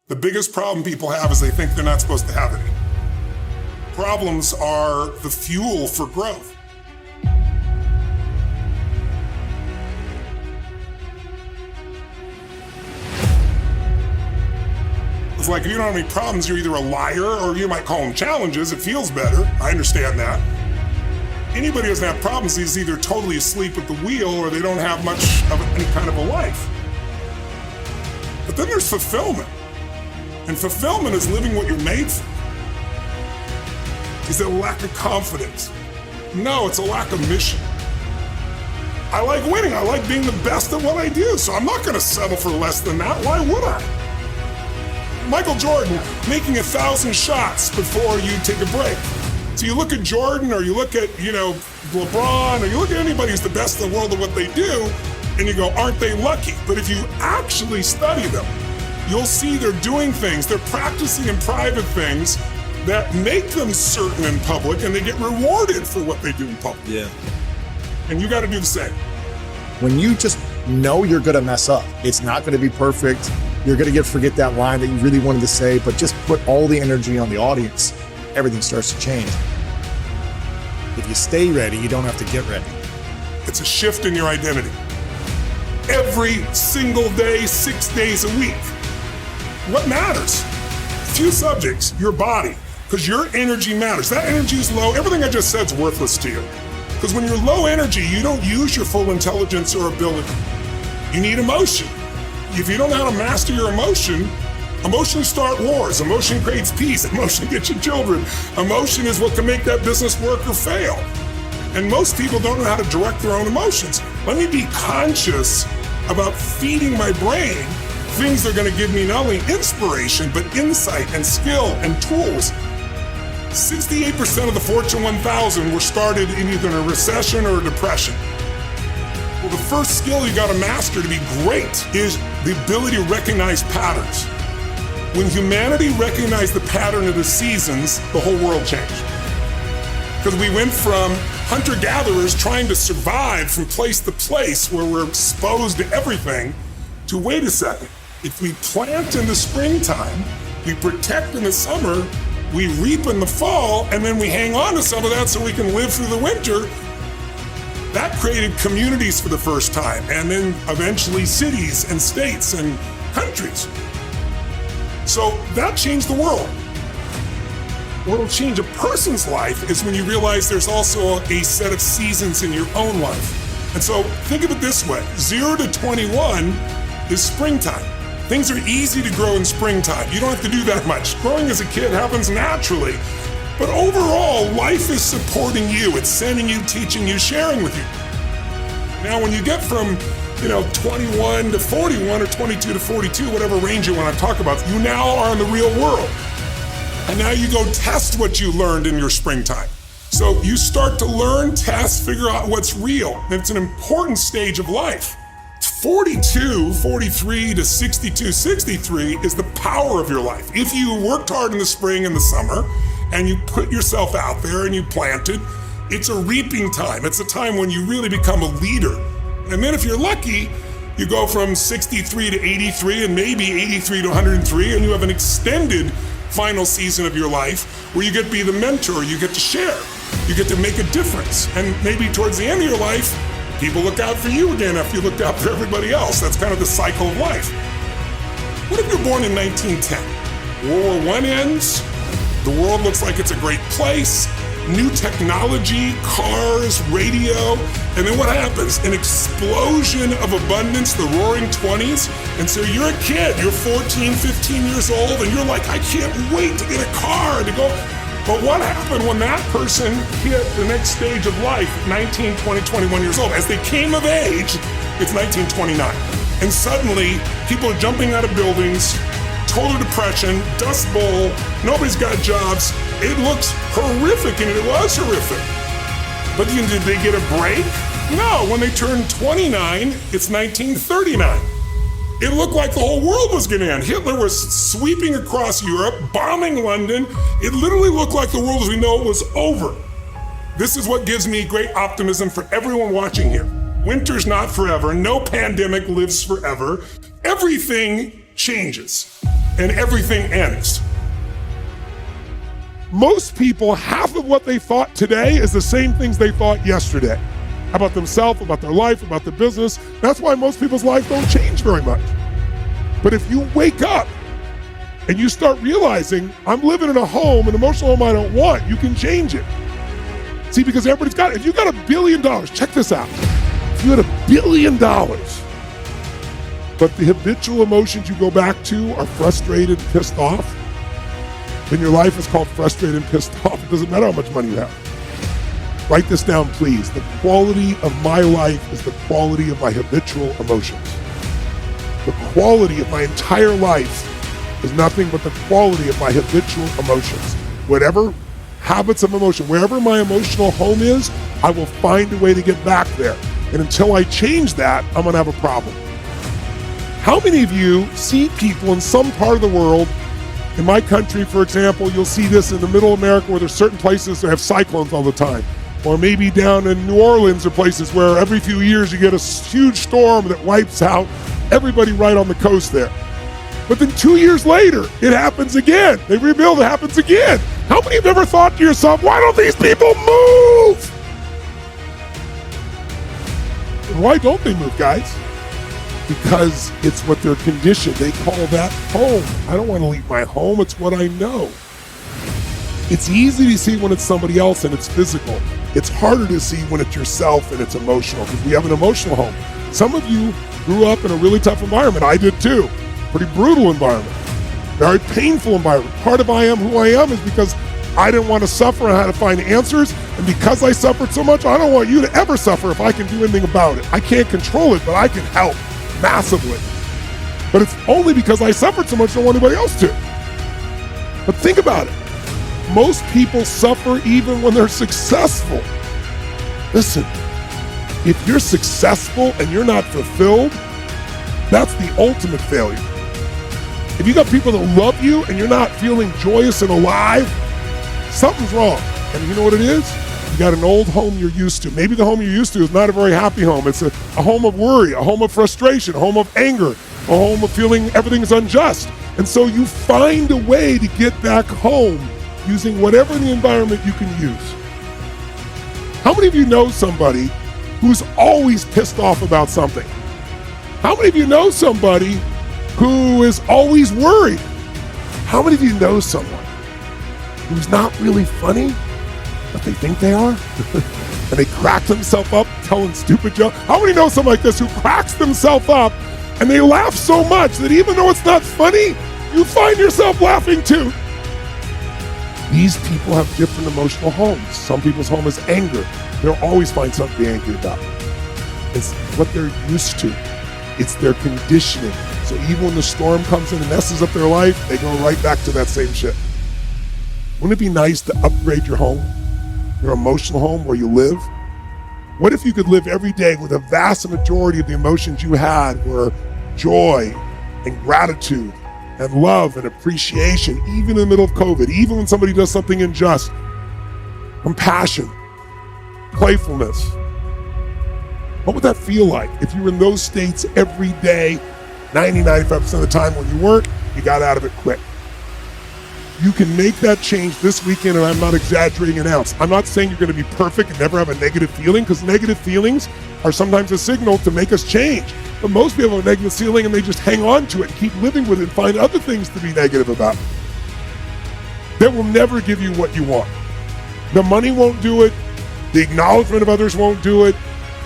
The biggest problem people have is they think they're not supposed to have any. Problems are the fuel for growth. It's like if you don't have any problems, you're either a liar or you might call them challenges. It feels better. I understand that. Anybody who doesn't have problems is either totally asleep at the wheel or they don't have much of any kind of a life. But then there's fulfillment. And fulfillment is living what you're made for. Is it a lack of confidence? No, it's a lack of mission. I like winning. I like being the best at what I do. So I'm not going to settle for less than that. Why would I? Michael Jordan making 1,000 shots before you take a break. So you look at Jordan or you look at, LeBron or you look at anybody who's the best in the world at what they do and you go, aren't they lucky? But if you actually study them, you'll see they're doing things, they're practicing in private things that make them certain in public and they get rewarded for what they do in public. Yeah. And you got to do the same. When you just know you're going to mess up, it's not going to be perfect. You're going to forget that line that you really wanted to say, but just put all the energy on the audience. Everything starts to change. If you stay ready, you don't have to get ready. It's a shift in your identity. Every single day, 6 days a week. What matters? Few subjects, your body, because your energy matters. That energy is low. Everything I just said is worthless to you. Because when you're low energy, you don't use your full intelligence or ability. You need emotion. If you don't know how to master your emotions start wars. Emotion creates peace. Emotion gets you children. Emotion is what can make that business work or fail. And most people don't know how to direct their own emotions. Let me be conscious about feeding my brain things that are going to give me not only inspiration, but insight and skill and tools. 68% of the Fortune 1000 were started in either a recession or a depression. Well, the first skill you got to master to be great is the ability to recognize patterns. When humanity recognized the pattern of the seasons, the whole world changed. Because we went from hunter-gatherers trying to survive from place to place where we're exposed to everything, to wait a second. If we plant in the springtime, we protect in the summer, we reap in the fall, and then we hang on to some of that so we can live through the winter. That created communities for the first time, and then eventually cities and states and countries. So that changed the world. What will change a person's life is when you realize there's also a set of seasons in your own life. And so think of it this way, 0 to 21 is springtime. Things are easy to grow in springtime. You don't have to do that much. Growing as a kid happens naturally. But overall, life is supporting you. It's sending you, teaching you, sharing with you. Now, when you get from 21 to 41 or 22 to 42, whatever range you want to talk about, you now are in the real world. And now you go test what you learned in your springtime. So you start to learn, test, figure out what's real. And it's an important stage of life. 42, 43 to 62, 63 is the power of your life. If you worked hard in the spring and the summer, and you put yourself out there and you planted, it's a reaping time. It's a time when you really become a leader. And then if you're lucky, you go from 63 to 83 and maybe 83 to 103, and you have an extended final season of your life where you get to be the mentor, you get to share, you get to make a difference. And maybe towards the end of your life, people look out for you again after you looked out for everybody else. That's kind of the cycle of life. What if you're born in 1910? World War I ends, the world looks like it's a great place, new technology, cars, radio, and then what happens? An explosion of abundance, the roaring 20s, and so you're a kid, you're 14, 15 years old, and you're like, I can't wait to get a car, to go. But what happened when that person hit the next stage of life, 19, 20, 21 years old? As they came of age, it's 1929. And suddenly, people are jumping out of buildings, total depression, dust bowl, nobody's got jobs. It looks horrific, and it was horrific. But did they get a break? No, when they turned 29, it's 1939. It looked like the whole world was going to end. Hitler was sweeping across Europe, bombing London. It literally looked like the world as we know it was over. This is what gives me great optimism for everyone watching here. Winter's not forever. No pandemic lives forever. Everything changes. and everything ends. Most people, half of what they thought today is the same things they thought yesterday about themselves, about their life, about their business. That's why most people's lives don't change very much. But if you wake up and you start realizing, I'm living in a home, an emotional home I don't want, you can change it. See, because everybody's got it. If you got $1 billion, check this out. If you had $1 billion, but the habitual emotions you go back to are frustrated, pissed off, then your life is called frustrated and pissed off. It doesn't matter how much money you have. Write this down, please. The quality of my life is the quality of my habitual emotions. The quality of my entire life is nothing but the quality of my habitual emotions. Whatever habits of emotion, wherever my emotional home is, I will find a way to get back there. And until I change that, I'm gonna have a problem. How many of you see people in some part of the world, in my country, for example, you'll see this in the middle of America where there's certain places that have cyclones all the time. Or maybe down in New Orleans or places where every few years you get a huge storm that wipes out everybody right on the coast there. But then 2 years later, it happens again. They rebuild, it happens again. How many have ever thought to yourself, why don't these people move? And why don't they move, guys? Because it's what they're conditioned. They call that home. I don't want to leave my home. It's what I know. It's easy to see when it's somebody else and it's physical. It's harder to see when it's yourself and it's emotional, because we have an emotional home. Some of you grew up in a really tough environment. I did too. Pretty brutal environment. Very painful environment. Part of I am who I am is because I didn't want to suffer and I had to find answers. And because I suffered so much, I don't want you to ever suffer if I can do anything about it. I can't control it, but I can help massively. But it's only because I suffered so much I don't want anybody else to. But think about it. Most people suffer even when they're successful. Listen, if you're successful and you're not fulfilled, that's the ultimate failure. If you got people that love you and you're not feeling joyous and alive, something's wrong. And you know what it is? You got an old home you're used to. Maybe the home you're used to is not a very happy home. It's a home of worry, a home of frustration, a home of anger, a home of feeling everything's unjust. And so you find a way to get back home using whatever in the environment you can use. How many of you know somebody who's always pissed off about something? How many of you know somebody who is always worried? How many of you know someone who's not really funny, but they think they are? And they crack themselves up telling stupid jokes? How many know someone like this who cracks themselves up and they laugh so much that even though it's not funny, you find yourself laughing too? These people have different emotional homes. Some people's home is anger. They'll always find something to be angry about. It's what they're used to. It's their conditioning. So even when the storm comes in and messes up their life, they go right back to that same shit. Wouldn't it be nice to upgrade your home, your emotional home where you live? What if you could live every day with a vast majority of the emotions you had were joy and gratitude and love and appreciation, even in the middle of COVID, even when somebody does something unjust, compassion, playfulness? What would that feel like if you were in those states every day, 90-95% of the time? When you weren't, you got out of it quick. You can make that change this weekend, and I'm not exaggerating an ounce. I'm not saying you're going to be perfect and never have a negative feeling, because negative feelings are sometimes a signal to make us change. But most people have a negative feeling and they just hang on to it and keep living with it and find other things to be negative about. That will never give you what you want. The money won't do it. The acknowledgement of others won't do it.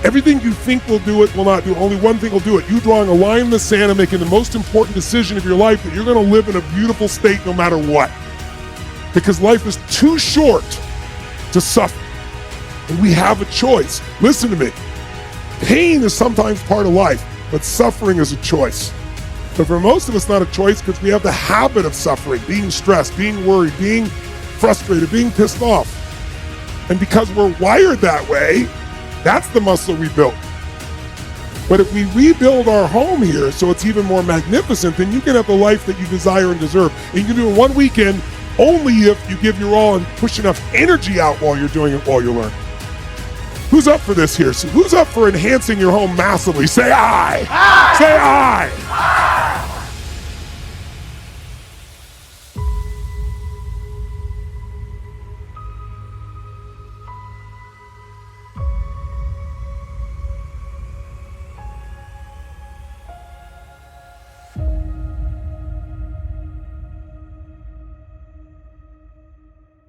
Everything you think will do it will not do it. Only one thing will do it. You drawing a line in the sand and making the most important decision of your life, that you're going to live in a beautiful state no matter what. Because life is too short to suffer. And we have a choice. Listen to me. Pain is sometimes part of life, but suffering is a choice. But for most of us, not a choice, because we have the habit of suffering, being stressed, being worried, being frustrated, being pissed off. And because we're wired that way, that's the muscle we built. But if we rebuild our home here so it's even more magnificent, then you can have the life that you desire and deserve. And you can do it in one weekend only if you give your all and push enough energy out while you're doing it, while you're learning. Who's up for this here? So who's up for enhancing your home massively? Say aye. Aye. Say aye.